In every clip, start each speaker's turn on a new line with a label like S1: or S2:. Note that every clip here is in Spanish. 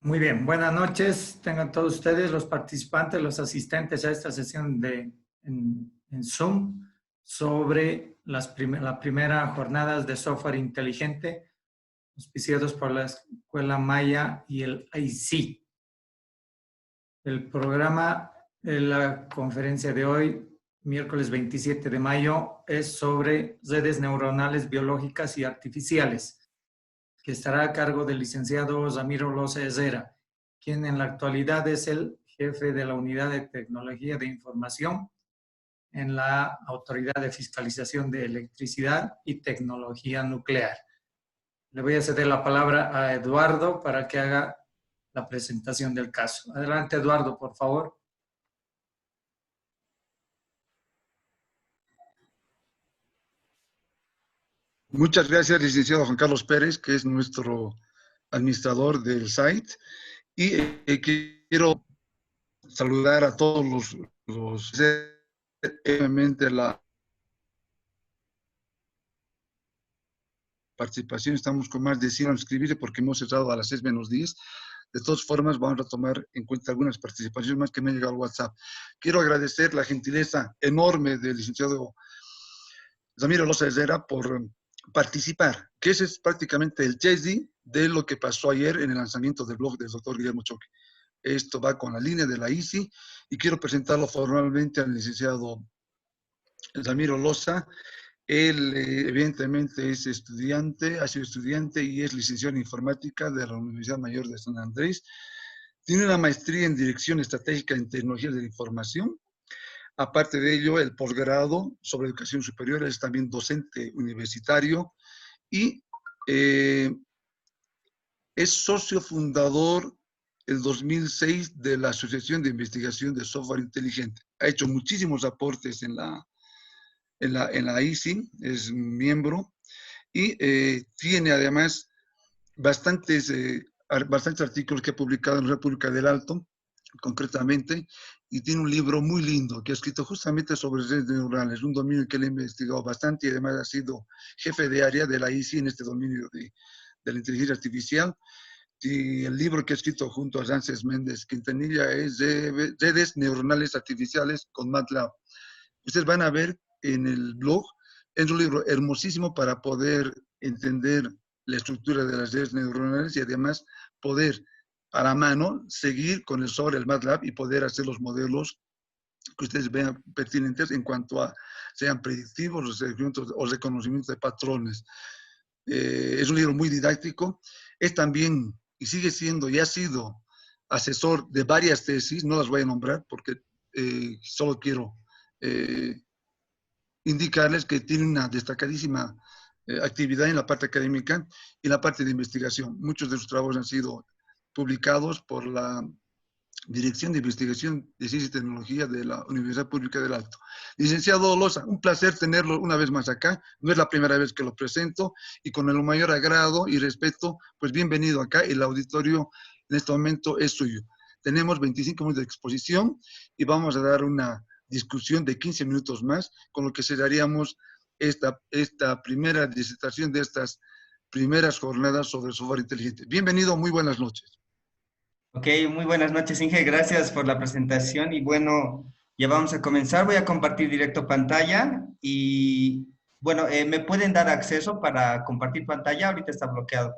S1: Muy bien, buenas noches. Tengan todos ustedes, los participantes, los asistentes a esta sesión en Zoom sobre la primera jornadas de software inteligente auspiciados por la Escuela Maya y el IC. El programa de la conferencia de hoy, miércoles 27 de mayo, es sobre redes neuronales biológicas y artificiales, que estará a cargo del licenciado Ramiro Loza Herrera, quien en la actualidad es el jefe de la Unidad de Tecnología de Información en la Autoridad de Fiscalización de Electricidad y Tecnología Nuclear. Le voy a ceder la palabra a Eduardo para que haga la presentación del caso. Adelante, Eduardo, por favor.
S2: Muchas gracias, licenciado Juan Carlos Pérez, que es nuestro administrador del site. Y quiero saludar a todos los obviamente la participación. Estamos con más de 100 a inscribirse porque hemos cerrado a las 6 menos 10. De todas formas, vamos a tomar en cuenta algunas participaciones más que me han llegado al WhatsApp. Quiero agradecer la gentileza enorme del licenciado Ramiro Loza Herrera por participar, que ese es prácticamente el chassis de lo que pasó ayer en el lanzamiento del blog del doctor Guillermo Choque. Esto va con la línea de la ICI y quiero presentarlo formalmente al licenciado Ramiro Loza. Él evidentemente es estudiante, ha sido estudiante y es licenciado en informática de la Universidad Mayor de San Andrés. Tiene una maestría en dirección estratégica en tecnologías de la información. Aparte de ello, el posgrado sobre educación superior, es también docente universitario y es socio fundador el 2006 de la Asociación de Investigación de Software Inteligente. Ha hecho muchísimos aportes en la ICI, es miembro y tiene además bastantes artículos que ha publicado en República del Alto, concretamente, y tiene un libro muy lindo que ha escrito justamente sobre redes neuronales, un dominio que él ha investigado bastante y además ha sido jefe de área de la ICI en este dominio de la inteligencia artificial. Y el libro que ha escrito junto a Frances Méndez Quintanilla es Redes Neuronales Artificiales con MATLAB. Ustedes van a ver en el blog, es un libro hermosísimo para poder entender la estructura de las redes neuronales y además poder a la mano seguir con el software, el MATLAB y poder hacer los modelos que ustedes vean pertinentes en cuanto a sean predictivos o reconocimientos de patrones. Es un libro muy didáctico, es también y sigue siendo y ha sido asesor de varias tesis, no las voy a nombrar porque solo quiero indicarles que tiene una destacadísima actividad en la parte académica y en la parte de investigación. Muchos de sus trabajos han sido publicados por la Dirección de Investigación de Ciencia y Tecnología de la Universidad Pública del Alto. Licenciado Loza, un placer tenerlo una vez más acá. No es la primera vez que lo presento y con el mayor agrado y respeto, pues bienvenido acá. El auditorio en este momento es suyo. Tenemos 25 minutos de exposición y vamos a dar una discusión de 15 minutos más, con lo que cerraríamos esta primera disertación de estas primeras jornadas sobre software inteligente. Bienvenido, muy buenas noches.
S3: Ok, muy buenas noches, Inge. Gracias por la presentación y bueno, ya vamos a comenzar. Voy a compartir directo pantalla y bueno, ¿me pueden dar acceso para compartir pantalla? Ahorita está bloqueado.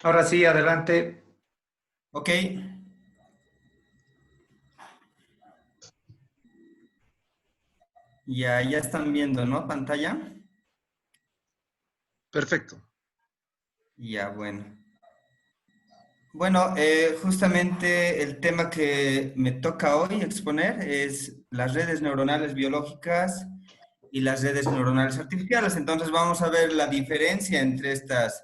S1: Ahora sí, adelante.
S3: Ok. Ya están viendo, ¿no? Pantalla.
S2: Perfecto.
S3: Ya, bueno. Bueno, justamente el tema que me toca hoy exponer es las redes neuronales biológicas y las redes neuronales artificiales. Entonces vamos a ver la diferencia entre estas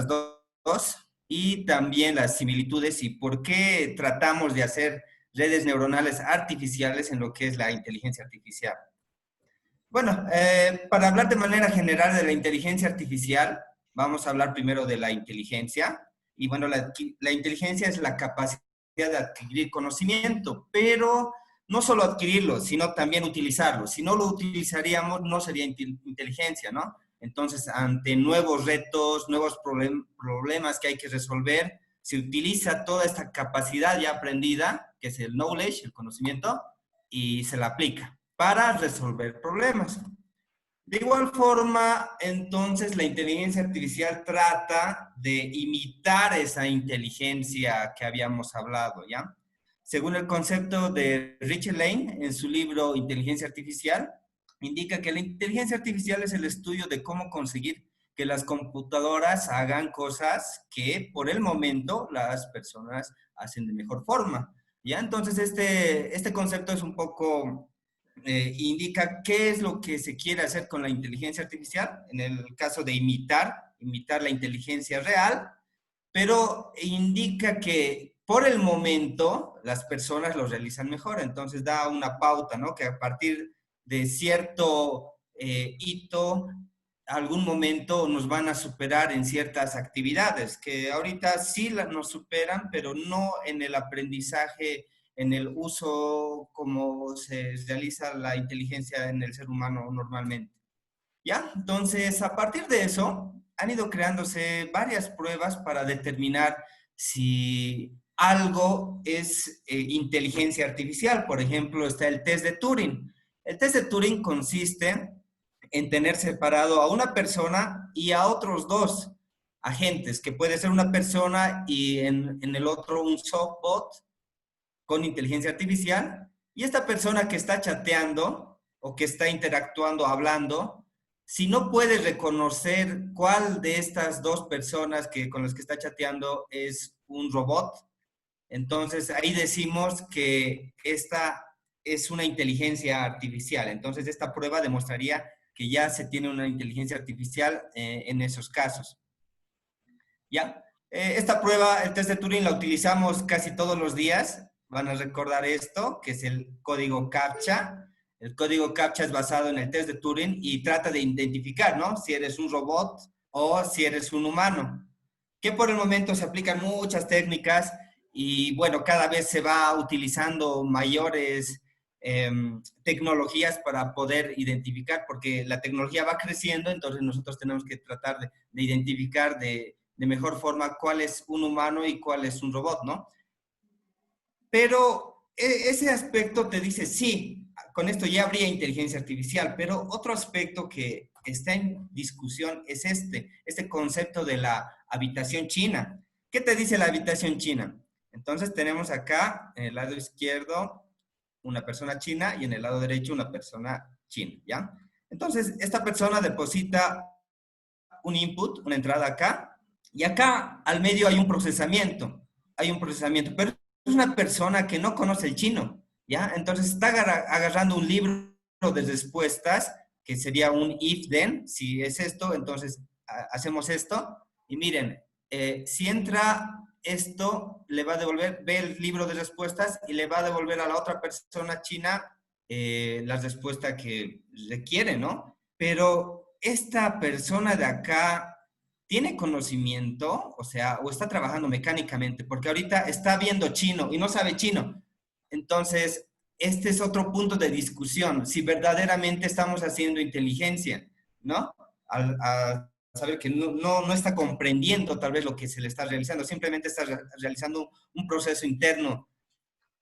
S3: dos y también las similitudes y por qué tratamos de hacer redes neuronales artificiales en lo que es la inteligencia artificial. Bueno, para hablar de manera general de la inteligencia artificial, vamos a hablar primero de la inteligencia. Y bueno, la inteligencia es la capacidad de adquirir conocimiento, pero no solo adquirirlo, sino también utilizarlo. Si no lo utilizaríamos, no sería inteligencia, ¿no? Entonces, ante nuevos retos, nuevos problemas que hay que resolver, se utiliza toda esta capacidad ya aprendida, que es el knowledge, el conocimiento, y se la aplica para resolver problemas. De igual forma, entonces, la inteligencia artificial trata de imitar esa inteligencia que habíamos hablado, ¿ya? Según el concepto de Richard Lane, en su libro Inteligencia Artificial, indica que la inteligencia artificial es el estudio de cómo conseguir que las computadoras hagan cosas que, por el momento, las personas hacen de mejor forma, ¿ya? Entonces, este concepto es un poco... indica qué es lo que se quiere hacer con la inteligencia artificial, en el caso de imitar la inteligencia real, pero indica que por el momento las personas lo realizan mejor. Entonces da una pauta, ¿no? Que a partir de cierto hito, algún momento nos van a superar en ciertas actividades, que ahorita sí nos superan, pero no en el aprendizaje, en el uso como se realiza la inteligencia en el ser humano normalmente. ¿Ya? Entonces, a partir de eso, han ido creándose varias pruebas para determinar si algo es inteligencia artificial. Por ejemplo, está el test de Turing. El test de Turing consiste en tener separado a una persona y a otros dos agentes, que puede ser una persona y en el otro un softbot con inteligencia artificial, y esta persona que está chateando o que está interactuando, hablando, si no puede reconocer cuál de estas dos personas con las que está chateando es un robot, entonces ahí decimos que esta es una inteligencia artificial. Entonces esta prueba demostraría que ya se tiene una inteligencia artificial en esos casos. ¿Ya? Esta prueba, el test de Turing, la utilizamos casi todos los días. Van a recordar esto, que es el código CAPTCHA. El código CAPTCHA es basado en el test de Turing y trata de identificar, ¿no? Si eres un robot o si eres un humano. Que por el momento se aplican muchas técnicas y, bueno, cada vez se va utilizando mayores tecnologías para poder identificar, porque la tecnología va creciendo, entonces nosotros tenemos que tratar de identificar de mejor forma cuál es un humano y cuál es un robot, ¿no? Pero ese aspecto te dice, sí, con esto ya habría inteligencia artificial, pero otro aspecto que está en discusión es este concepto de la habitación china. ¿Qué te dice la habitación china? Entonces tenemos acá, en el lado izquierdo, una persona china y en el lado derecho una persona china, ¿ya? Entonces, esta persona deposita un input, una entrada acá, y acá al medio hay un procesamiento, pero es una persona que no conoce el chino, ¿ya? Entonces está agarrando un libro de respuestas, que sería un if-then, si es esto, entonces hacemos esto, y miren, si entra esto, le va a devolver, ve el libro de respuestas y le va a devolver a la otra persona china la respuesta que requiere, ¿no? Pero esta persona de acá tiene conocimiento, o sea, o está trabajando mecánicamente, porque ahorita está viendo chino y no sabe chino. Entonces, este es otro punto de discusión, si verdaderamente estamos haciendo inteligencia, ¿no? A saber que no está comprendiendo tal vez lo que se le está realizando, simplemente está realizando un proceso interno.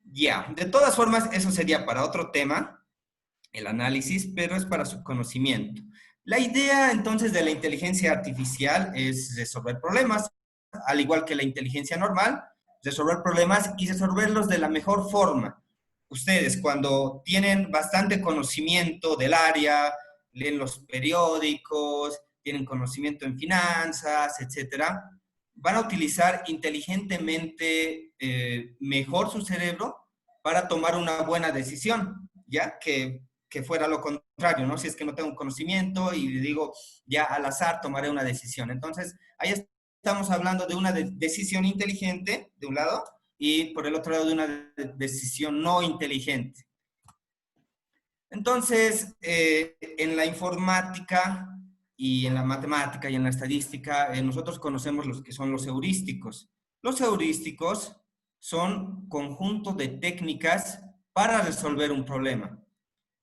S3: Ya, de todas formas, eso sería para otro tema, el análisis, pero es para su conocimiento. La idea entonces de la inteligencia artificial es resolver problemas, al igual que la inteligencia normal, resolver problemas y resolverlos de la mejor forma. Ustedes, cuando tienen bastante conocimiento del área, leen los periódicos, tienen conocimiento en finanzas, etcétera, van a utilizar inteligentemente mejor su cerebro para tomar una buena decisión, ¿ya? Que fuera lo contrario, ¿no? Si es que no tengo conocimiento y digo, ya al azar tomaré una decisión. Entonces, ahí estamos hablando de una decisión inteligente, de un lado, y por el otro lado de una decisión no inteligente. Entonces, en la informática y en la matemática y en la estadística, nosotros conocemos los que son los heurísticos. Los heurísticos son conjunto de técnicas para resolver un problema.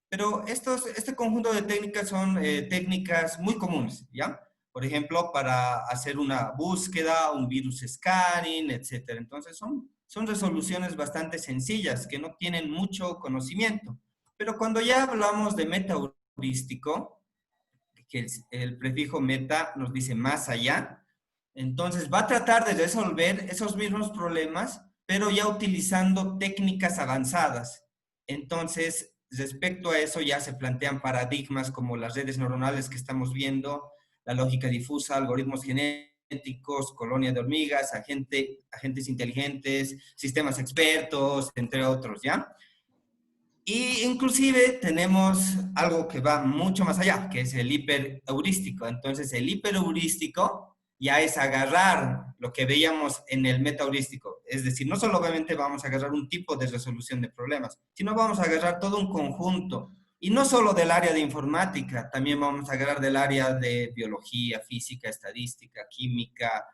S3: Pero este conjunto de técnicas son técnicas muy comunes, ¿ya? Por ejemplo, para hacer una búsqueda, un virus scanning, etc. Entonces, son resoluciones bastante sencillas que no tienen mucho conocimiento. Pero cuando ya hablamos de metaheurístico, que el prefijo meta nos dice más allá, entonces va a tratar de resolver esos mismos problemas, pero ya utilizando técnicas avanzadas. Entonces, respecto a eso ya se plantean paradigmas como las redes neuronales que estamos viendo, la lógica difusa, algoritmos genéticos, colonia de hormigas, agentes inteligentes, sistemas expertos, entre otros, ¿ya? Y inclusive tenemos algo que va mucho más allá, que es el hiperheurístico. Entonces, el hiperheurístico ya es agarrar lo que veíamos en el metaheurístico. Es decir, no solamente vamos a agarrar un tipo de resolución de problemas, sino vamos a agarrar todo un conjunto. Y no solo del área de informática, también vamos a agarrar del área de biología, física, estadística, química,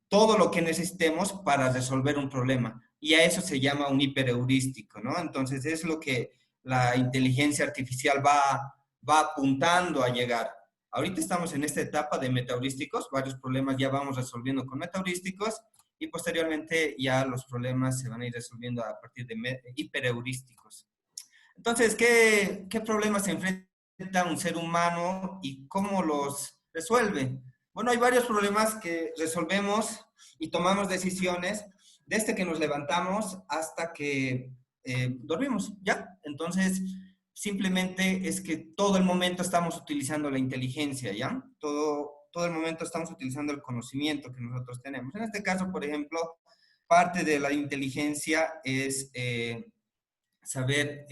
S3: todo lo que necesitemos para resolver un problema. Y a eso se llama un hiperheurístico, ¿no? Entonces es lo que la inteligencia artificial va apuntando a llegar. Ahorita estamos en esta etapa de metaheurísticos, varios problemas ya vamos resolviendo con metaheurísticos y posteriormente ya los problemas se van a ir resolviendo a partir de hiperheurísticos. Entonces, ¿qué problemas se enfrenta un ser humano y cómo los resuelve? Bueno, hay varios problemas que resolvemos y tomamos decisiones desde que nos levantamos hasta que dormimos, ¿ya? Entonces, simplemente es que todo el momento estamos utilizando la inteligencia, ¿ya? Todo el momento estamos utilizando el conocimiento que nosotros tenemos. En este caso, por ejemplo, parte de la inteligencia es saber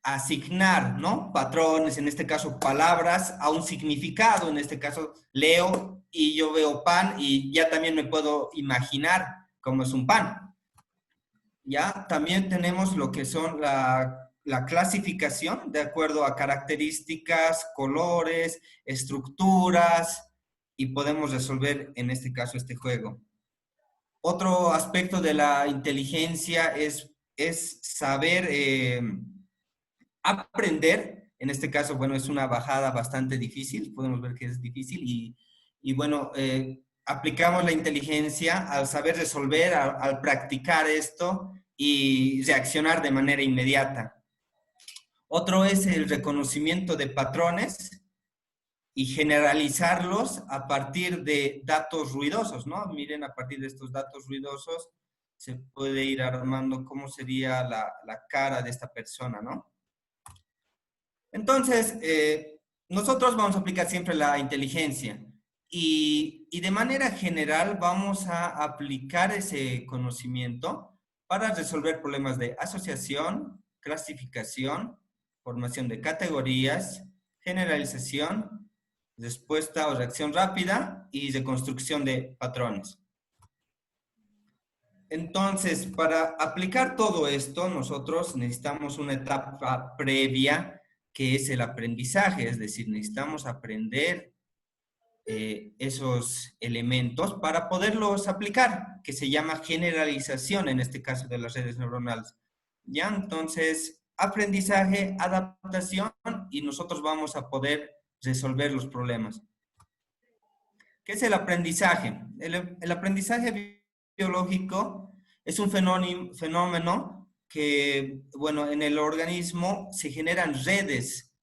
S3: asignar, ¿no? Patrones, en este caso palabras, a un significado. En este caso leo y yo veo pan y ya también me puedo imaginar cómo es un pan. Ya también tenemos lo que son la clasificación de acuerdo a características, colores, estructuras y podemos resolver en este caso este juego. Otro aspecto de la inteligencia es saber aprender. En este caso, bueno, es una bajada bastante difícil, podemos ver que es difícil y bueno, aplicamos la inteligencia al saber resolver, al practicar esto y reaccionar de manera inmediata. Otro es el reconocimiento de patrones y generalizarlos a partir de datos ruidosos, ¿no? Miren, a partir de estos datos ruidosos se puede ir armando cómo sería la cara de esta persona, ¿no? Entonces, nosotros vamos a aplicar siempre la inteligencia y de manera general vamos a aplicar ese conocimiento para resolver problemas de asociación, clasificación, formación de categorías, generalización, respuesta o reacción rápida y reconstrucción de patrones. Entonces, para aplicar todo esto, nosotros necesitamos una etapa previa que es el aprendizaje, es decir, necesitamos aprender esos elementos para poderlos aplicar, que se llama generalización en este caso de las redes neuronales. ¿Ya? Entonces, aprendizaje, adaptación y nosotros vamos a poder resolver los problemas. ¿Qué es el aprendizaje? El aprendizaje biológico es un fenómeno que, bueno, en el organismo se generan redes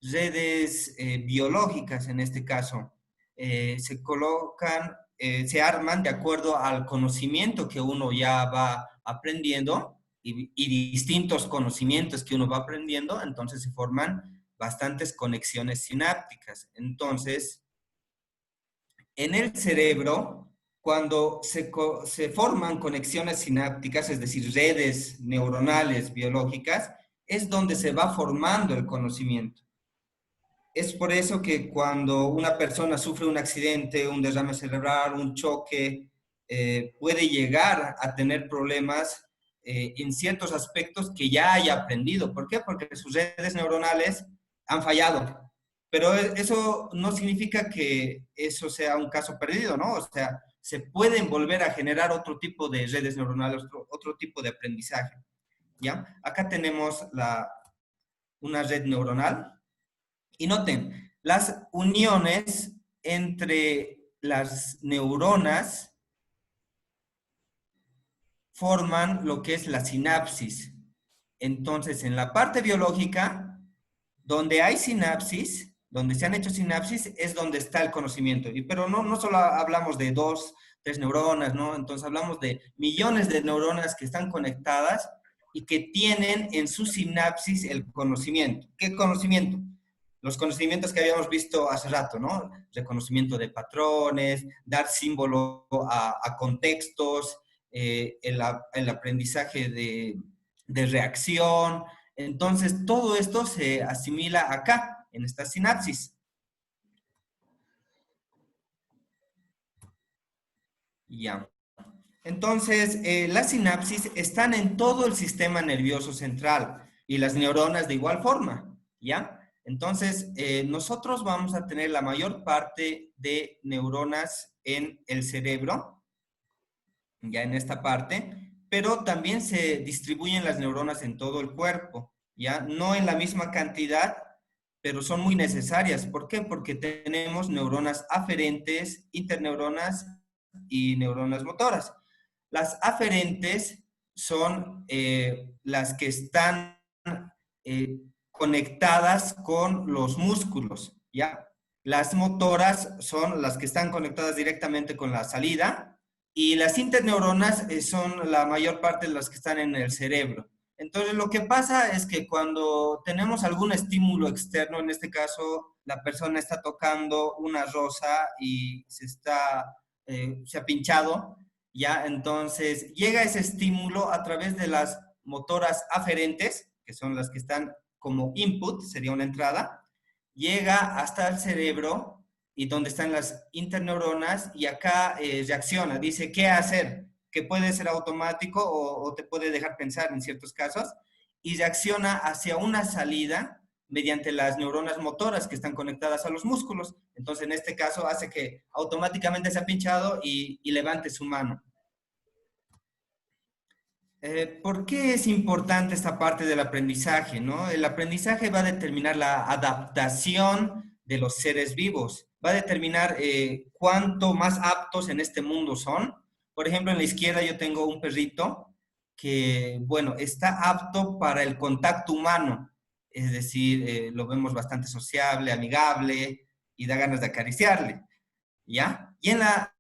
S3: biológicas en este caso. Se colocan, se arman de acuerdo al conocimiento que uno ya va aprendiendo y distintos conocimientos que uno va aprendiendo, entonces se forman bastantes conexiones sinápticas. Entonces, en el cerebro, cuando se forman conexiones sinápticas, es decir, redes neuronales biológicas, es donde se va formando el conocimiento. Es por eso que cuando una persona sufre un accidente, un derrame cerebral, un choque, puede llegar a tener problemas en ciertos aspectos que ya haya aprendido. ¿Por qué? Porque sus redes neuronales han fallado. Pero eso no significa que eso sea un caso perdido, ¿no? O sea, se pueden volver a generar otro tipo de redes neuronales, otro tipo de aprendizaje, ¿ya? Acá tenemos una red neuronal y noten, las uniones entre las neuronas forman lo que es la sinapsis. Entonces, en la parte biológica, donde hay sinapsis, donde se han hecho sinapsis, es donde está el conocimiento. Pero no solo hablamos de 2, 3 neuronas, ¿no? Entonces hablamos de millones de neuronas que están conectadas y que tienen en su sinapsis el conocimiento. ¿Qué conocimiento? Los conocimientos que habíamos visto hace rato, ¿no? Reconocimiento de patrones, dar símbolo a contextos, el aprendizaje de reacción. Entonces, todo esto se asimila acá, en esta sinapsis. Ya. Entonces, las sinapsis están en todo el sistema nervioso central y las neuronas de igual forma, ¿ya? Entonces, nosotros vamos a tener la mayor parte de neuronas en el cerebro, ya en esta parte, pero también se distribuyen las neuronas en todo el cuerpo, ¿ya? No en la misma cantidad, pero son muy necesarias. ¿Por qué? Porque tenemos neuronas aferentes, interneuronas y neuronas motoras. Las aferentes son las que están conectadas con los músculos, ¿ya? Las motoras son las que están conectadas directamente con la salida y las interneuronas son la mayor parte de las que están en el cerebro. Entonces, lo que pasa es que cuando tenemos algún estímulo externo, en este caso, la persona está tocando una rosa y se ha pinchado, ¿ya? Entonces, llega ese estímulo a través de las motoras aferentes, que son las que están como input, sería una entrada, llega hasta el cerebro y donde están las interneuronas y acá reacciona, dice qué hacer, que puede ser automático o te puede dejar pensar en ciertos casos, y reacciona hacia una salida mediante las neuronas motoras que están conectadas a los músculos. Entonces, en este caso, hace que automáticamente se ha pinchado y levante su mano. ¿Por qué es importante esta parte del aprendizaje, no? El aprendizaje va a determinar la adaptación de los seres vivos, va a determinar cuánto más aptos en este mundo son. Por ejemplo, en la izquierda yo tengo un perrito que, bueno, está apto para el contacto humano, es decir, lo vemos bastante sociable, amigable y da ganas de acariciarle, ¿ya? Y en la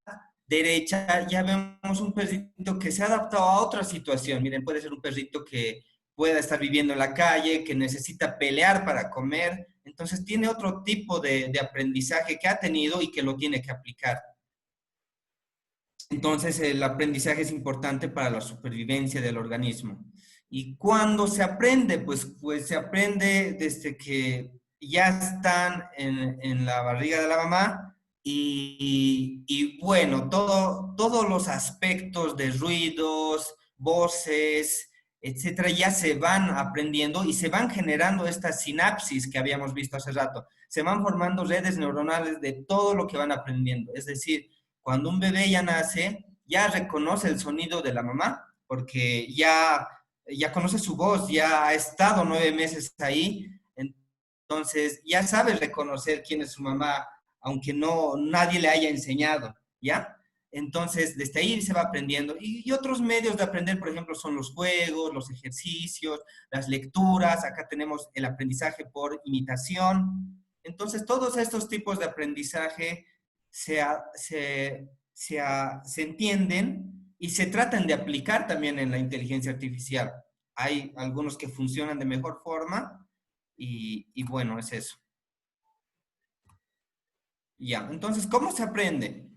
S3: derecha ya vemos un perrito que se ha adaptado a otra situación. Miren, puede ser un perrito que pueda estar viviendo en la calle, que necesita pelear para comer. Entonces tiene otro tipo de aprendizaje que ha tenido y que lo tiene que aplicar. Entonces el aprendizaje es importante para la supervivencia del organismo. ¿Y cuándo se aprende? Pues se aprende desde que ya están en la barriga de la mamá. Y bueno, todos los aspectos de ruidos, voces, etcétera, ya se van aprendiendo y se van generando estas sinapsis que habíamos visto hace rato. Se van formando redes neuronales de todo lo que van aprendiendo. Es decir, cuando un bebé ya nace, ya reconoce el sonido de la mamá, porque ya conoce su voz, ya ha estado 9 meses ahí, entonces ya sabe reconocer quién es su mamá, aunque nadie le haya enseñado, ¿ya? Entonces, desde ahí se va aprendiendo. Y otros medios de aprender, por ejemplo, son los juegos, los ejercicios, las lecturas. Acá tenemos el aprendizaje por imitación. Entonces, todos estos tipos de aprendizaje se entienden y se tratan de aplicar también en la inteligencia artificial. Hay algunos que funcionan de mejor forma y bueno, es eso. Ya, entonces, ¿cómo se aprende?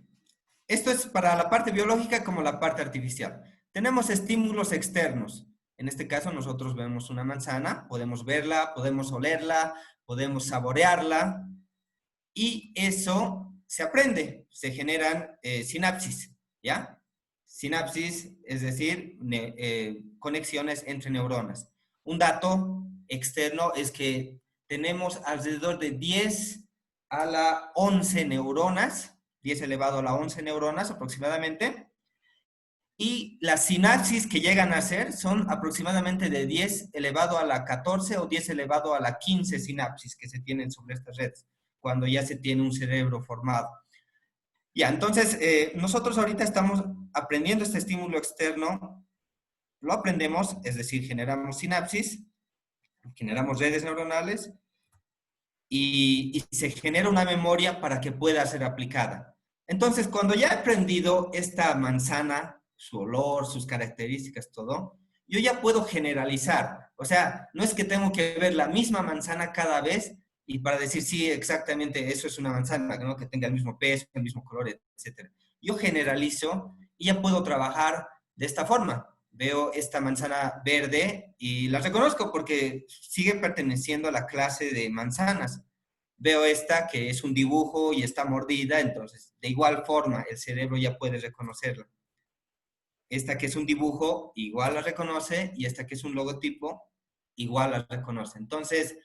S3: Esto es para la parte biológica como la parte artificial. Tenemos estímulos externos. En este caso, nosotros vemos una manzana, podemos verla, podemos olerla, podemos saborearla, y eso se aprende, se generan sinapsis, ¿ya? Sinapsis, es decir, conexiones entre neuronas. Un dato externo es que tenemos alrededor de 10 a la 11 neuronas, 10 elevado a la 11 neuronas aproximadamente. Y las sinapsis que llegan a ser son aproximadamente de 10 elevado a la 14 o 10 elevado a la 15 sinapsis que se tienen sobre estas redes, cuando ya se tiene un cerebro formado. Ya, entonces, nosotros ahorita estamos aprendiendo este estímulo externo, lo aprendemos, es decir, generamos sinapsis, generamos redes neuronales y se genera una memoria para que pueda ser aplicada. Entonces, cuando ya he aprendido esta manzana, su olor, sus características, todo, yo ya puedo generalizar. O sea, no es que tengo que ver la misma manzana cada vez y para decir, sí, exactamente, eso es una manzana, ¿no? Que tenga el mismo peso, el mismo color, etc. Yo generalizo y ya puedo trabajar de esta forma. Veo esta manzana verde y la reconozco porque sigue perteneciendo a la clase de manzanas. Veo esta que es un dibujo y está mordida, entonces de igual forma el cerebro ya puede reconocerla. Esta que es un dibujo, igual la reconoce, y esta que es un logotipo, igual la reconoce. Entonces,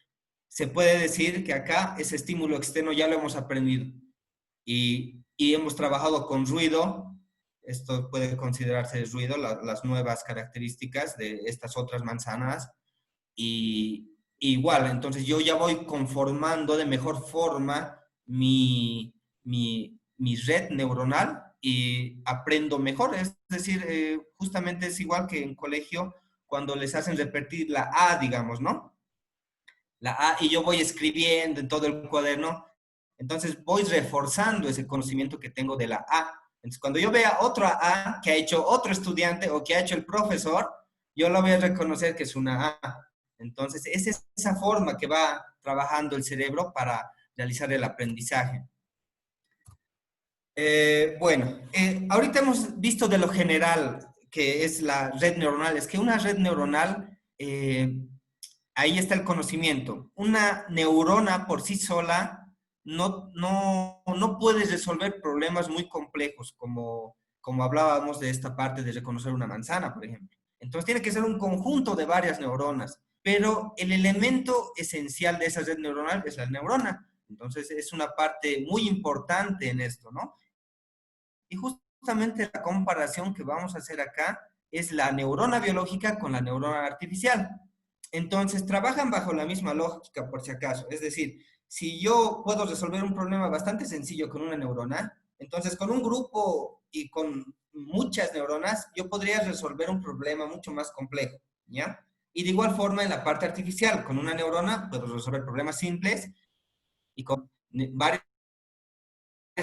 S3: se puede decir que acá ese estímulo externo ya lo hemos aprendido y hemos trabajado con ruido. Esto puede considerarse ruido, las nuevas características de estas otras manzanas. Y igual, entonces yo ya voy conformando de mejor forma mi red neuronal y aprendo mejor. Es decir, justamente es igual que en colegio cuando les hacen repetir la A, digamos, ¿no? La A, y yo voy escribiendo en todo el cuaderno. Entonces voy reforzando ese conocimiento que tengo de la A. Entonces cuando yo vea otra A que ha hecho otro estudiante o que ha hecho el profesor, yo lo voy a reconocer que es una A. Entonces es esa forma que va trabajando el cerebro para realizar el aprendizaje. Ahorita hemos visto de lo general que es la red neuronal. Es que una red neuronal, ahí está el conocimiento. Una neurona por sí sola no puede resolver problemas muy complejos, como hablábamos de esta parte de reconocer una manzana, por ejemplo. Entonces tiene que ser un conjunto de varias neuronas, pero el elemento esencial de esa red neuronal es la neurona. Entonces es una parte muy importante en esto, ¿no? Y justamente la comparación que vamos a hacer acá es la neurona biológica con la neurona artificial. Entonces, trabajan bajo la misma lógica, por si acaso. Es decir, si yo puedo resolver un problema bastante sencillo con una neurona, entonces con un grupo y con muchas neuronas, yo podría resolver un problema mucho más complejo, ¿ya? Y de igual forma, en la parte artificial, con una neurona puedo resolver problemas simples y con varias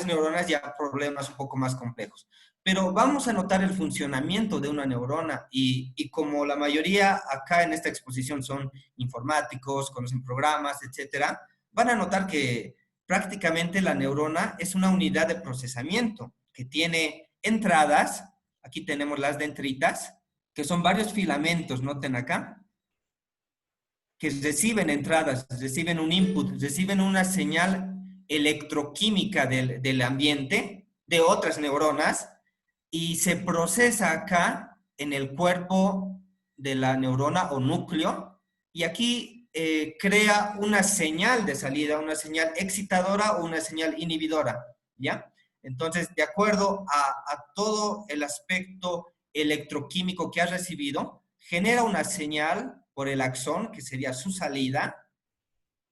S3: neuronas ya problemas un poco más complejos. Pero vamos a notar el funcionamiento de una neurona y como la mayoría acá en esta exposición son informáticos, conocen programas, etcétera, van a notar que prácticamente la neurona es una unidad de procesamiento que tiene entradas. Aquí tenemos las dendritas, que son varios filamentos, noten acá, que reciben entradas, reciben un input, reciben una señal electroquímica del ambiente, de otras neuronas, y se procesa acá en el cuerpo de la neurona o núcleo, y aquí crea una señal de salida, una señal excitadora o una señal inhibidora, ¿ya? Entonces, de acuerdo a todo el aspecto electroquímico que ha recibido, genera una señal por el axón, que sería su salida,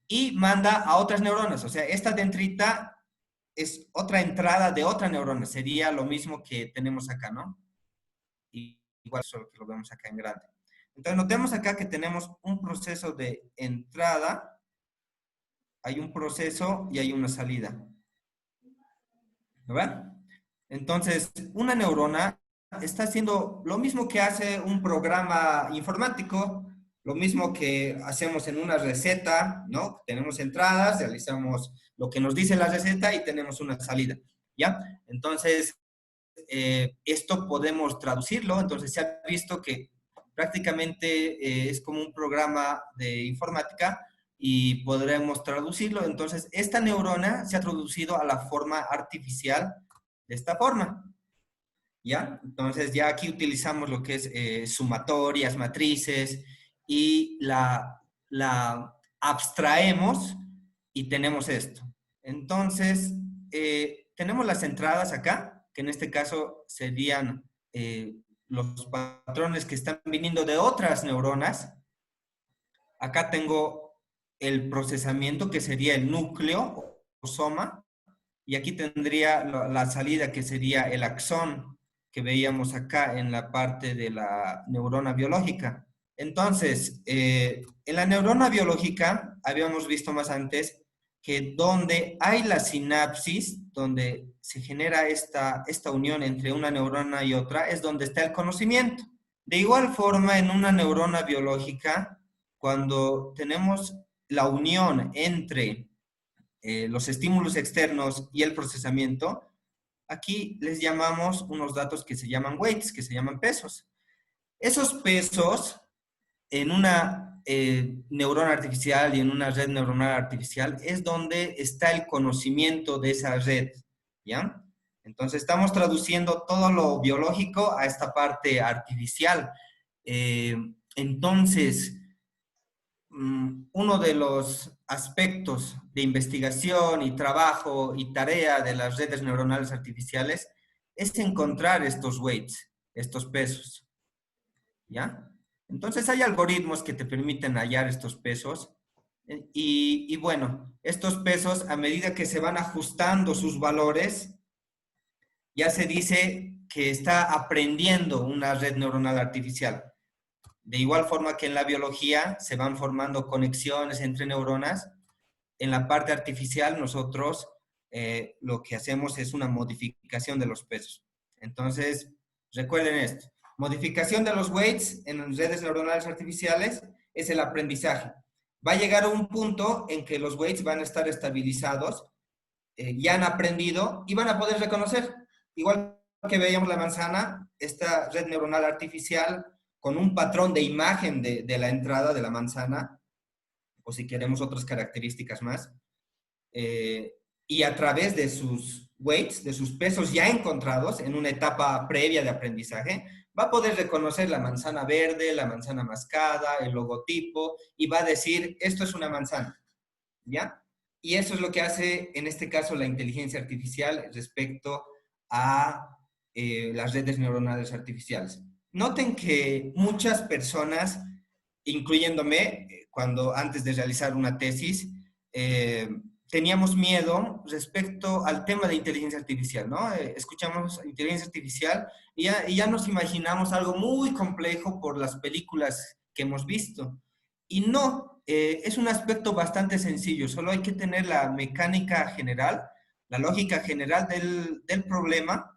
S3: y manda a otras neuronas. O sea, esta dendrita es otra entrada de otra neurona. Sería lo mismo que tenemos acá, ¿no? Y igual solo que lo vemos acá en grande. Entonces, notemos acá que tenemos un proceso de entrada, hay un proceso y hay una salida. ¿No ven? Entonces, una neurona está haciendo lo mismo que hace un programa informático, lo mismo que hacemos en una receta, ¿no? Tenemos entradas, realizamos lo que nos dice la receta y tenemos una salida, ¿ya? Entonces, esto podemos traducirlo. Entonces, se ha visto que prácticamente es como un programa de informática y podremos traducirlo. Entonces, esta neurona se ha traducido a la forma artificial de esta forma. ¿Ya? Entonces ya aquí utilizamos lo que es sumatorias, matrices, y la abstraemos y tenemos esto. Entonces, tenemos las entradas acá, que en este caso serían los patrones que están viniendo de otras neuronas. Acá tengo el procesamiento, que sería el núcleo o soma, y aquí tendría la salida, que sería el axón, que veíamos acá en la parte de la neurona biológica. Entonces, en la neurona biológica, habíamos visto más antes, que donde hay la sinapsis, donde se genera esta unión entre una neurona y otra, es donde está el conocimiento. De igual forma, en una neurona biológica, cuando tenemos la unión entre los estímulos externos y el procesamiento, aquí les llamamos unos datos que se llaman weights, que se llaman pesos. Esos pesos en una neurona artificial y en una red neuronal artificial es donde está el conocimiento de esa red, ¿ya? Entonces estamos traduciendo todo lo biológico a esta parte artificial. Entonces, uno de los aspectos de investigación y trabajo y tarea de las redes neuronales artificiales es encontrar estos weights, estos pesos, ¿ya? Entonces hay algoritmos que te permiten hallar estos pesos y bueno, estos pesos, a medida que se van ajustando sus valores, ya se dice que está aprendiendo una red neuronal artificial. De igual forma que en la biología se van formando conexiones entre neuronas, en la parte artificial nosotros lo que hacemos es una modificación de los pesos. Entonces, recuerden esto. Modificación de los weights en redes neuronales artificiales es el aprendizaje. Va a llegar a un punto en que los weights van a estar estabilizados, ya han aprendido y van a poder reconocer. Igual que veíamos la manzana, esta red neuronal artificial con un patrón de imagen de la entrada de la manzana, o si queremos otras características más, y a través de sus weights, de sus pesos ya encontrados en una etapa previa de aprendizaje, va a poder reconocer la manzana verde, la manzana mascada, el logotipo, y va a decir, esto es una manzana, ¿ya? Y eso es lo que hace, en este caso, la inteligencia artificial respecto a las redes neuronales artificiales. Noten que muchas personas, incluyéndome, antes de realizar una tesis, teníamos miedo respecto al tema de inteligencia artificial, ¿no? Escuchamos inteligencia artificial y ya nos imaginamos algo muy complejo por las películas que hemos visto. Y no, es un aspecto bastante sencillo, solo hay que tener la mecánica general, la lógica general del problema,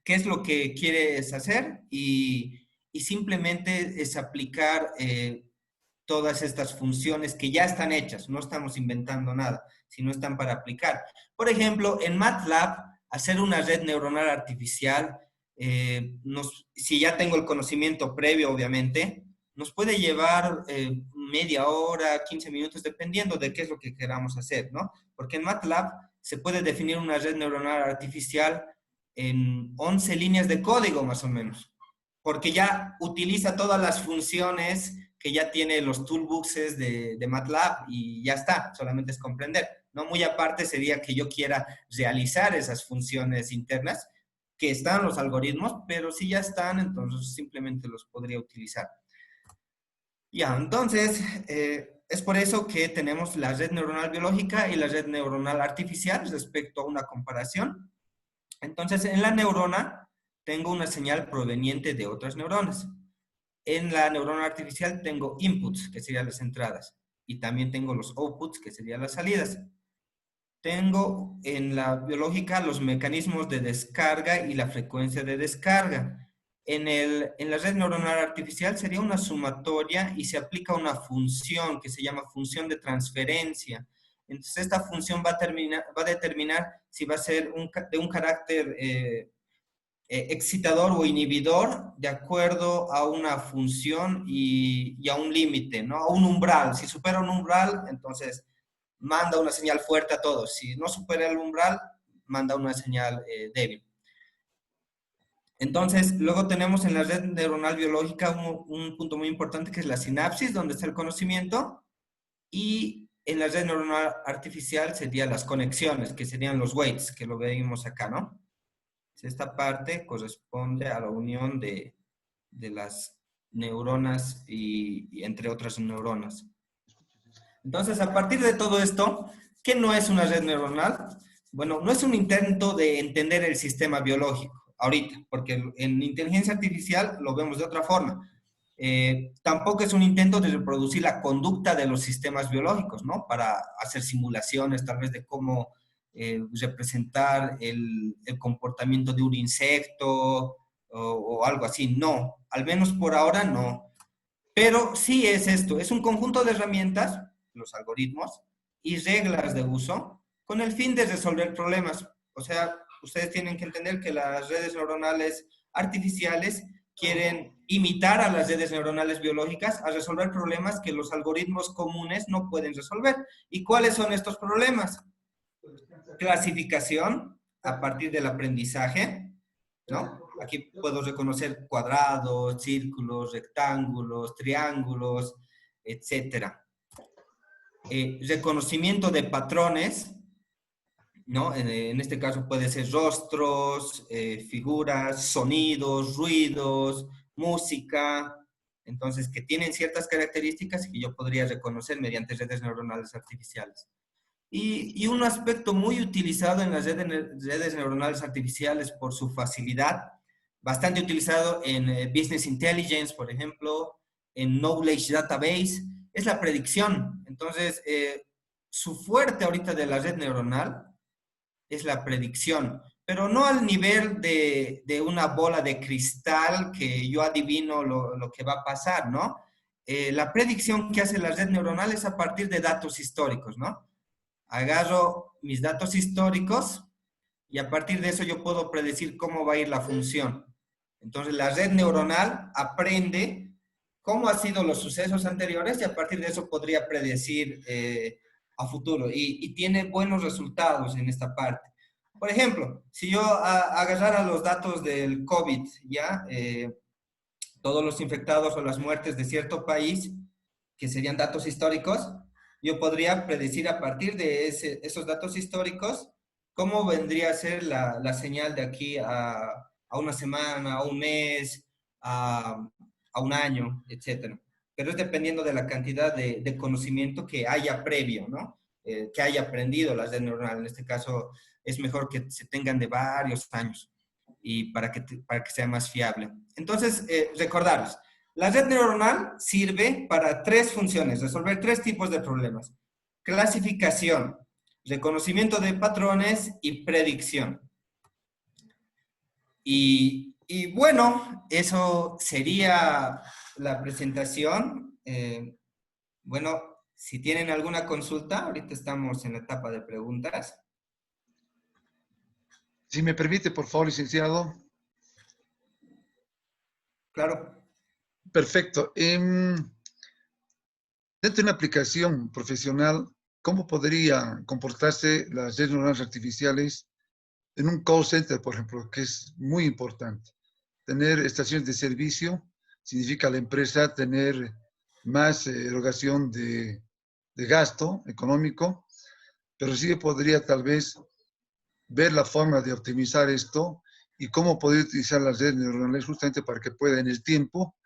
S3: qué es lo que quieres hacer y simplemente es aplicar todas estas funciones que ya están hechas, no estamos inventando nada, sino están para aplicar. Por ejemplo, en MATLAB, hacer una red neuronal artificial, si ya tengo el conocimiento previo, obviamente, nos puede llevar media hora, 15 minutos, dependiendo de qué es lo que queramos hacer, ¿no? Porque en MATLAB se puede definir una red neuronal artificial en 11 líneas de código, más o menos, porque ya utiliza todas las funciones que ya tiene los toolboxes de MATLAB y ya está, solamente es comprender. No muy aparte sería que yo quiera realizar esas funciones internas, que están los algoritmos, pero si ya están, entonces simplemente los podría utilizar. Ya, entonces, es por eso que tenemos la red neuronal biológica y la red neuronal artificial respecto a una comparación. Entonces, en la neurona tengo una señal proveniente de otras neuronas. En la neurona artificial tengo inputs, que serían las entradas, y también tengo los outputs, que serían las salidas. Tengo en la biológica los mecanismos de descarga y la frecuencia de descarga. En la red neuronal artificial sería una sumatoria y se aplica una función que se llama función de transferencia. Entonces, esta función va a determinar si va a ser de un carácter excitador o inhibidor de acuerdo a una función y a un límite, ¿no? A un umbral. Si supera un umbral, entonces manda una señal fuerte a todos. Si no supera el umbral, manda una señal débil. Entonces, luego tenemos en la red neuronal biológica un punto muy importante que es la sinapsis, donde está el conocimiento, y en la red neuronal artificial serían las conexiones, que serían los weights, que lo veíamos acá, ¿no? Esta parte corresponde a la unión de las neuronas y entre otras neuronas. Entonces, a partir de todo esto, ¿qué no es una red neuronal? Bueno, no es un intento de entender el sistema biológico ahorita, porque en inteligencia artificial lo vemos de otra forma. Tampoco es un intento de reproducir la conducta de los sistemas biológicos, ¿no? Para hacer simulaciones tal vez de cómo representar el comportamiento de un insecto o algo así. No, al menos por ahora no. Pero sí es esto, es un conjunto de herramientas, los algoritmos, y reglas de uso con el fin de resolver problemas. O sea, ustedes tienen que entender que las redes neuronales artificiales quieren imitar a las redes neuronales biológicas a resolver problemas que los algoritmos comunes no pueden resolver. ¿Y cuáles son estos problemas? Clasificación a partir del aprendizaje, ¿no? Aquí puedo reconocer cuadrados, círculos, rectángulos, triángulos, etcétera. Reconocimiento de patrones, ¿no? En este caso puede ser rostros, figuras, sonidos, ruidos, música, entonces que tienen ciertas características que yo podría reconocer mediante redes neuronales artificiales. Y un aspecto muy utilizado en las redes neuronales artificiales por su facilidad, bastante utilizado en Business Intelligence, por ejemplo, en Knowledge Database, es la predicción. Entonces, su fuerte ahorita de la red neuronal es la predicción, pero no al nivel de una bola de cristal que yo adivino lo que va a pasar, ¿no? La predicción que hace la red neuronal es a partir de datos históricos, ¿no? Agarro mis datos históricos y a partir de eso yo puedo predecir cómo va a ir la función. Entonces la red neuronal aprende cómo han sido los sucesos anteriores y a partir de eso podría predecir a futuro y tiene buenos resultados en esta parte. Por ejemplo, si yo agarrara los datos del COVID, ¿ya? Todos los infectados o las muertes de cierto país, que serían datos históricos, yo podría predecir a partir de esos datos históricos cómo vendría a ser la señal de aquí a una semana, a un mes, a un año, etc. Pero es dependiendo de la cantidad de conocimiento que haya previo, ¿no? Que haya aprendido la red neuronal. En este caso, es mejor que se tengan de varios años y para que sea más fiable. Entonces, recordaros, la red neuronal sirve para tres funciones, resolver tres tipos de problemas: clasificación, reconocimiento de patrones y predicción. Y bueno, eso sería la presentación. Bueno, si tienen alguna consulta, ahorita estamos en la etapa de preguntas.
S2: Si me permite, por favor, licenciado.
S3: Claro.
S2: Perfecto. Dentro de una aplicación profesional, ¿cómo podría comportarse las redes neuronales artificiales en un call center, por ejemplo, que es muy importante? Tener estaciones de servicio significa a la empresa tener más erogación de gasto económico, pero sí podría tal vez ver la forma de optimizar esto y cómo poder utilizar las redes neuronales justamente para que pueda en el tiempo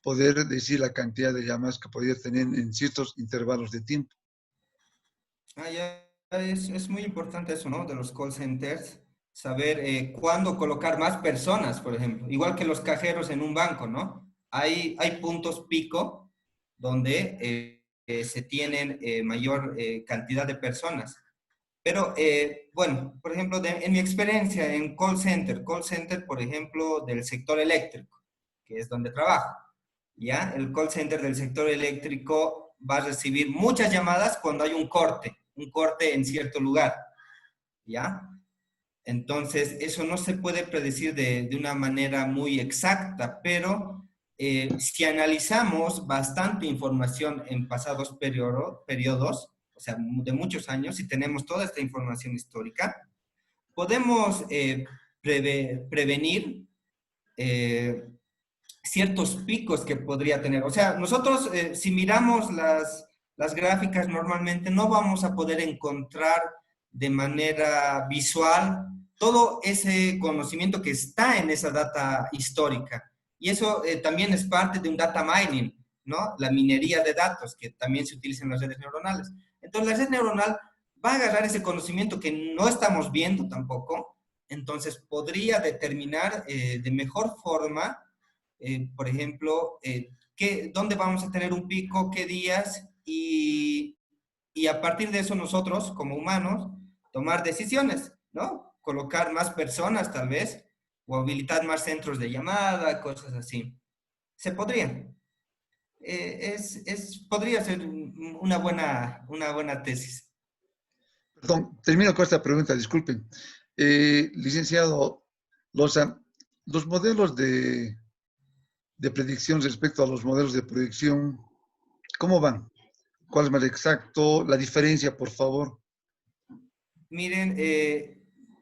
S2: poder decir la cantidad de llamadas que podría tener en ciertos intervalos de tiempo.
S3: Ya, es muy importante eso, ¿no? De los call centers, saber cuándo colocar más personas, por ejemplo. Igual que los cajeros en un banco, ¿no? Hay puntos pico donde se tienen mayor cantidad de personas. Pero, bueno, por ejemplo, en mi experiencia en call center, por ejemplo, del sector eléctrico, que es donde trabajo, ¿ya? El call center del sector eléctrico va a recibir muchas llamadas cuando hay un corte en cierto lugar, ¿ya? Entonces, eso no se puede predecir de una manera muy exacta, pero si analizamos bastante información en pasados periodos, o sea, de muchos años, si tenemos toda esta información histórica, podemos prevenir ciertos picos que podría tener. O sea, nosotros, si miramos las las gráficas normalmente no vamos a poder encontrar de manera visual todo ese conocimiento que está en esa data histórica. Y eso también es parte de un data mining, ¿no? La minería de datos, que también se utiliza en las redes neuronales. Entonces, la red neuronal va a agarrar ese conocimiento que no estamos viendo tampoco, entonces podría determinar de mejor forma, por ejemplo, dónde vamos a tener un pico, qué días, y a partir de eso nosotros, como humanos, tomar decisiones, ¿no? Colocar más personas, tal vez, o habilitar más centros de llamada, cosas así. Se podría. Podría ser una buena tesis.
S2: Perdón, termino con esta pregunta, disculpen. Licenciado Loza, los modelos de predicción respecto a los modelos de proyección, ¿cómo van? ¿Cuál es más exacto? La diferencia, por favor.
S3: Miren,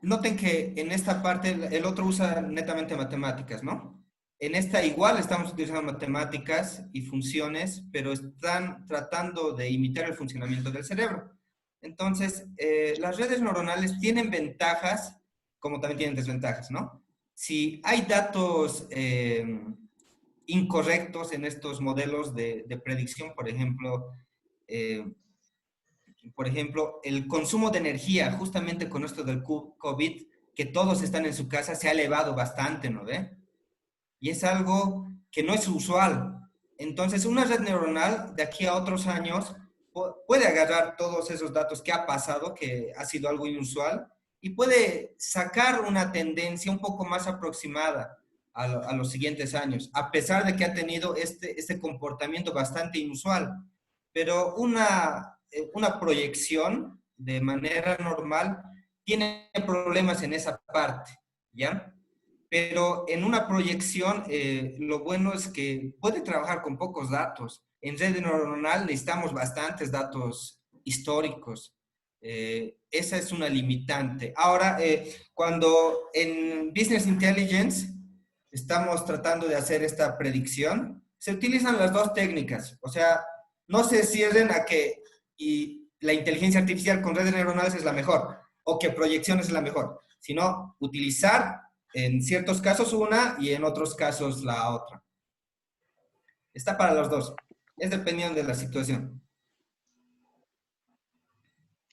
S3: noten que en esta parte el otro usa netamente matemáticas, ¿no? En esta igual estamos utilizando matemáticas y funciones, pero están tratando de imitar el funcionamiento del cerebro. Entonces, las redes neuronales tienen ventajas, como también tienen desventajas, ¿no? Si hay datos incorrectos en estos modelos de predicción, eh, por ejemplo, el consumo de energía, justamente con esto del COVID, que todos están en su casa, se ha elevado bastante, ¿no ve? Y es algo que no es usual. Entonces, una red neuronal de aquí a otros años puede agarrar todos esos datos que ha pasado, que ha sido algo inusual, y puede sacar una tendencia un poco más aproximada a los siguientes años, a pesar de que ha tenido este comportamiento bastante inusual. Pero una proyección de manera normal tiene problemas en esa parte, ¿ya? Pero en una proyección, lo bueno es que puede trabajar con pocos datos. En red neuronal necesitamos bastantes datos históricos. Esa es una limitante. Ahora, cuando en Business Intelligence estamos tratando de hacer esta predicción, se utilizan las dos técnicas. O sea, no se cierren a que la inteligencia artificial con redes neuronales es la mejor o que proyección es la mejor, sino utilizar en ciertos casos una y en otros casos la otra. Está para los dos. Es dependiendo de la situación.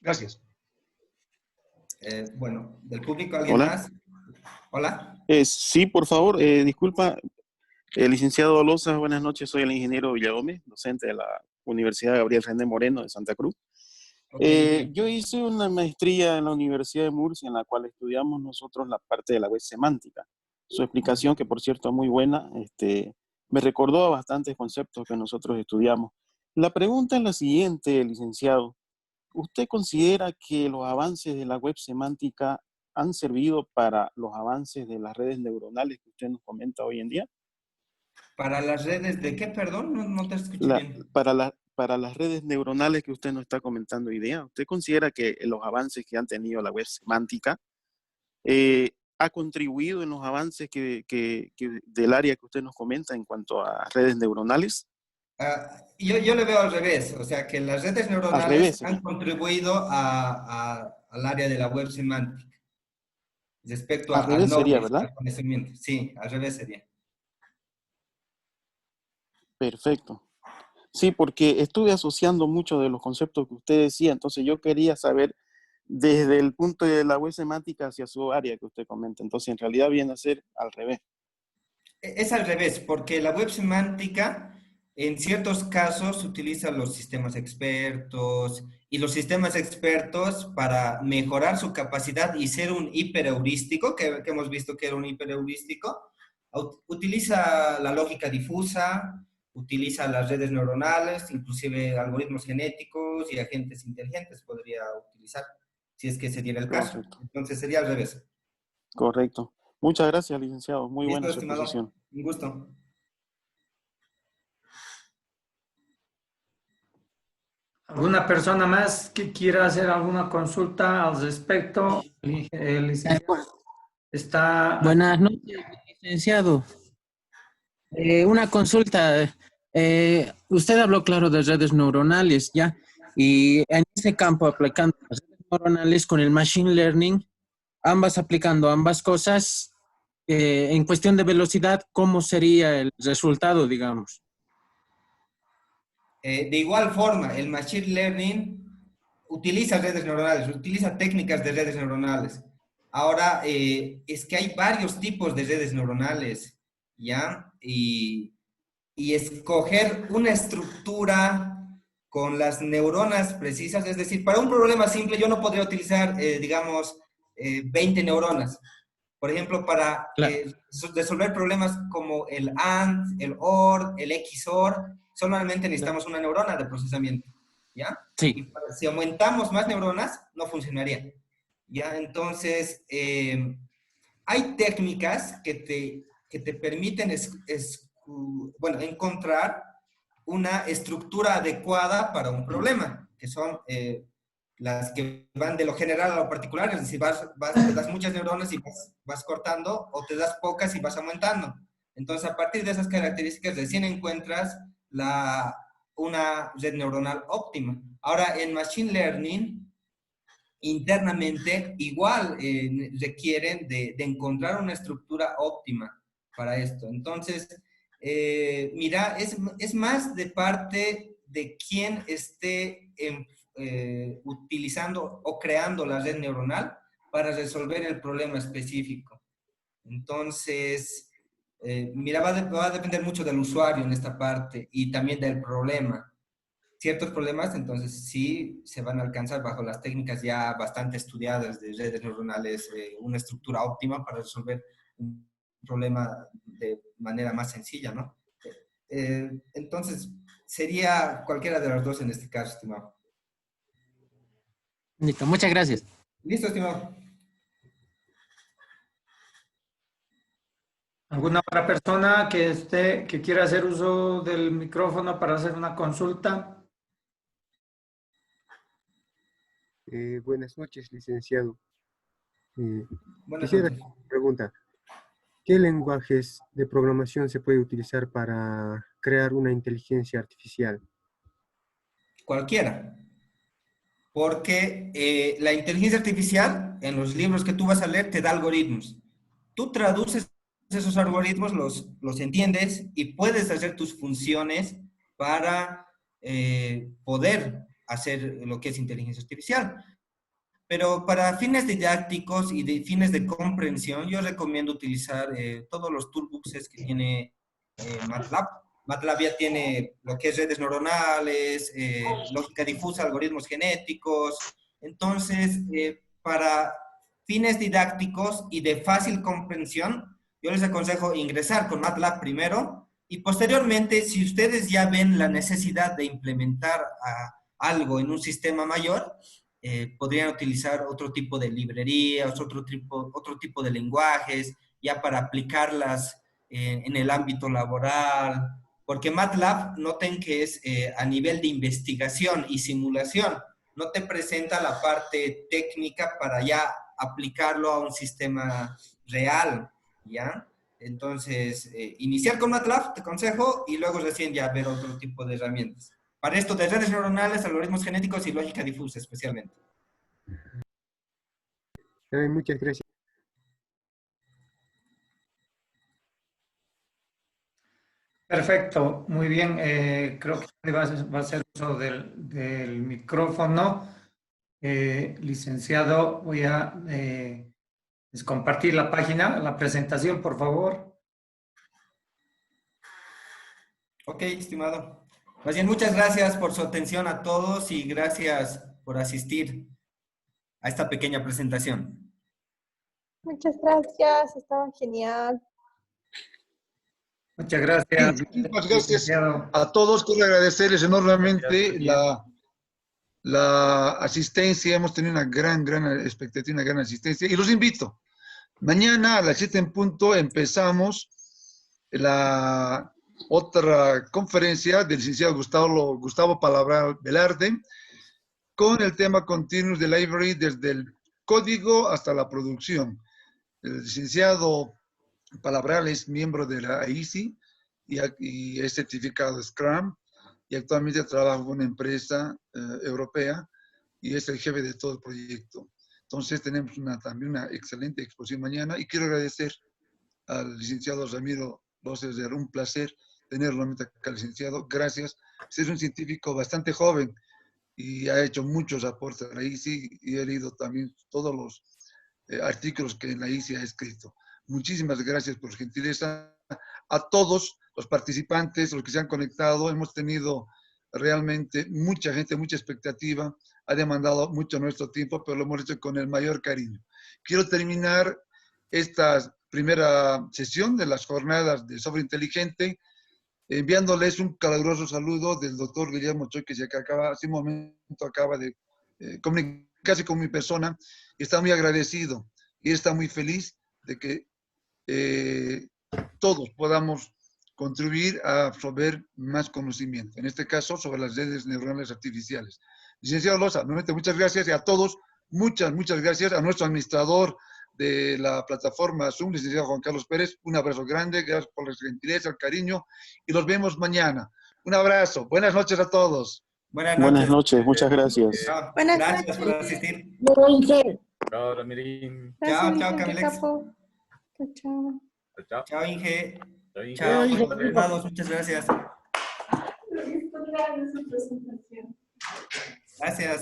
S2: Gracias.
S3: Bueno, del público, ¿alguien
S4: Hola.
S3: más? Hola.
S4: Sí, por favor, disculpa, licenciado Loza, buenas noches, soy el ingeniero Villagómez, docente de la Universidad Gabriel René Moreno de Santa Cruz.
S3: Okay.
S4: Yo hice una maestría en la Universidad de Murcia en la cual estudiamos nosotros la parte de la web semántica. Su explicación, que por cierto es muy buena, me recordó a bastantes conceptos que nosotros estudiamos. La pregunta es la siguiente, licenciado. ¿Usted considera que los avances de la web semántica han servido para los avances de las redes neuronales que usted nos comenta hoy en día?
S3: ¿Para las redes de qué, perdón? No te escuché bien.
S4: Para las redes neuronales que usted nos está comentando hoy día, ¿usted considera que los avances que han tenido la web semántica ha contribuido en los avances del área que usted nos comenta en cuanto a redes neuronales?
S3: Yo le veo al revés, o sea que las redes
S4: Al
S3: neuronales
S4: revés,
S3: han contribuido al área de la web semántica respecto
S4: al
S3: al
S4: revés sería,
S3: knowledge,
S4: ¿verdad?
S3: al conocimiento. Sí, al revés sería.
S4: Perfecto. Sí, porque estuve asociando muchos de los conceptos que usted decía, entonces yo quería saber desde el punto de la web semántica hacia su área que usted comenta. Entonces, en realidad viene a ser al revés.
S3: Es al revés, porque la web semántica en ciertos casos utiliza los sistemas expertos y los sistemas expertos para mejorar su capacidad y ser un hiperheurístico, que hemos visto que era un hiperheurístico, utiliza la lógica difusa, utiliza las redes neuronales, inclusive algoritmos genéticos y agentes inteligentes podría utilizar, si es que se diera el caso.
S4: Correcto.
S3: Entonces sería al revés.
S4: Correcto. Muchas gracias, licenciado. Muy
S3: Listo,
S4: buena su
S3: estimado.
S4: exposición.
S3: Un gusto.
S1: ¿Alguna persona más que quiera hacer alguna consulta al respecto? El licenciado está...
S5: Buenas noches, licenciado. Una consulta. Usted habló, claro, de redes neuronales, ¿ya? Y en ese campo, aplicando las redes neuronales con el machine learning, aplicando ambas cosas, en cuestión de velocidad, ¿cómo sería el resultado, digamos?
S3: De igual forma, el Machine Learning utiliza redes neuronales, utiliza técnicas de redes neuronales. Ahora, es que hay varios tipos de redes neuronales, ¿ya? Y escoger una estructura con las neuronas precisas, es decir, para un problema simple yo no podría utilizar, digamos, 20 neuronas. Por ejemplo, para
S5: Claro.
S3: resolver problemas como el AND, el OR, el XOR, solamente necesitamos una neurona de procesamiento, ¿ya? Y
S5: Sí,
S3: si aumentamos más neuronas, no funcionaría, ¿ya? Entonces, hay técnicas que te permiten bueno, encontrar una estructura adecuada para un problema, que son las que van de lo general a lo particular, es decir, te das muchas neuronas y vas cortando, o te das pocas y vas aumentando. Entonces, a partir de esas características, recién encuentras una red neuronal óptima. Ahora, en Machine Learning, internamente igual requieren de encontrar una estructura óptima para esto. Entonces, mira, es más de parte de quien esté utilizando o creando la red neuronal para resolver el problema específico. Entonces, mira, va a depender mucho del usuario en esta parte y también del problema. Ciertos problemas, entonces sí se van a alcanzar bajo las técnicas ya bastante estudiadas de redes neuronales, una estructura óptima para resolver un problema de manera más sencilla, ¿no? Entonces, sería cualquiera de las dos en este caso, estimado.
S5: listo, muchas gracias.
S3: Listo, estimado.
S1: ¿Alguna otra persona que quiera hacer uso del micrófono para hacer una consulta?
S6: Buenas noches, licenciado.
S3: Buenas
S6: Quisiera
S3: noches.
S6: preguntar, ¿qué lenguajes de programación se puede utilizar para crear una inteligencia artificial?
S3: Cualquiera. Porque la inteligencia artificial, en los libros que tú vas a leer, te da algoritmos. Tú traduces esos algoritmos, los entiendes y puedes hacer tus funciones para poder hacer lo que es inteligencia artificial. Pero para fines didácticos y de fines de comprensión, yo recomiendo utilizar todos los toolboxes que tiene MATLAB. MATLAB ya tiene lo que es redes neuronales, lógica difusa, algoritmos genéticos. Entonces, para fines didácticos y de fácil comprensión, yo les aconsejo ingresar con MATLAB primero y posteriormente, si ustedes ya ven la necesidad de implementar algo en un sistema mayor, podrían utilizar otro tipo de librerías, otro tipo de lenguajes, ya para aplicarlas en el ámbito laboral, porque MATLAB, noten que es a nivel de investigación y simulación, no te presenta la parte técnica para ya aplicarlo a un sistema real, ¿ya? Entonces, iniciar con MATLAB, te aconsejo, y luego recién ya ver otro tipo de herramientas. Para esto, de redes neuronales, algoritmos genéticos y lógica difusa especialmente.
S6: Muchas gracias.
S1: Perfecto, muy bien. Creo que va a ser uso del micrófono. Licenciado, voy a compartir la página, la presentación, por favor.
S3: Ok, estimado. Más bien, muchas gracias por su atención a todos y gracias por asistir a esta pequeña presentación.
S7: Muchas gracias, estaba genial.
S1: Muchas gracias.
S2: Muchísimas gracias
S1: licenciado.
S2: a todos. Quiero agradecerles enormemente la asistencia. Hemos tenido una gran expectativa, una gran asistencia. Y los invito. Mañana a las 7 en punto empezamos la otra conferencia del licenciado Gustavo Palabral Velarde con el tema Continuous Delivery desde el código hasta la producción. El licenciado Palabral es miembro de la AICI y es certificado Scrum y actualmente trabaja con una empresa europea y es el jefe de todo el proyecto. Entonces tenemos también una excelente exposición mañana y quiero agradecer al licenciado Ramiro López, un placer tenerlo acá, licenciado. Gracias. Es un científico bastante joven y ha hecho muchos aportes a la ICI y he leído también todos los artículos que en la ICI ha escrito. Muchísimas gracias por su gentileza. A todos los participantes, los que se han conectado, hemos tenido realmente mucha gente, mucha expectativa, ha demandado mucho nuestro tiempo, pero lo hemos hecho con el mayor cariño. Quiero terminar esta primera sesión de las jornadas de software inteligente enviándoles un caluroso saludo del doctor Guillermo Choi, que hace un momento acaba de comunicarse con mi persona y está muy agradecido y está muy feliz de que todos podamos contribuir a absorber más conocimiento, en este caso sobre las redes neuronales artificiales. Licenciado Loza, nuevamente muchas gracias y a todos, muchas gracias a nuestro administrador de la plataforma Zoom, licenciado Juan Carlos Pérez, un abrazo grande, gracias por la gentileza, el cariño y los vemos mañana. Un abrazo, buenas noches a todos.
S4: Buenas noches, muchas gracias.
S7: Buenas
S3: Gracias por
S7: noches.
S3: asistir.
S8: Chao, Ramirín.
S7: Gracias,
S3: Chao,
S7: Inge,
S3: Camilex.
S7: capo. Chao, chao.
S8: Chao.
S3: Chao, Inge.
S8: Chao, Inge.
S3: Chao, muchas gracias.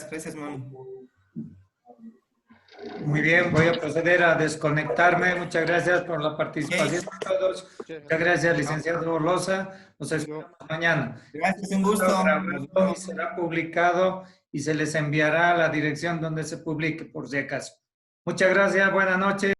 S3: Gracias, Moni.
S1: Muy bien, voy a proceder a desconectarme. Muchas gracias por la participación de todos. Muchas gracias, licenciado Loza. Nos escuchamos mañana.
S3: Gracias, un gusto.
S1: Y será publicado y se les enviará a la dirección donde se publique, por si acaso. Muchas gracias, buenas noches.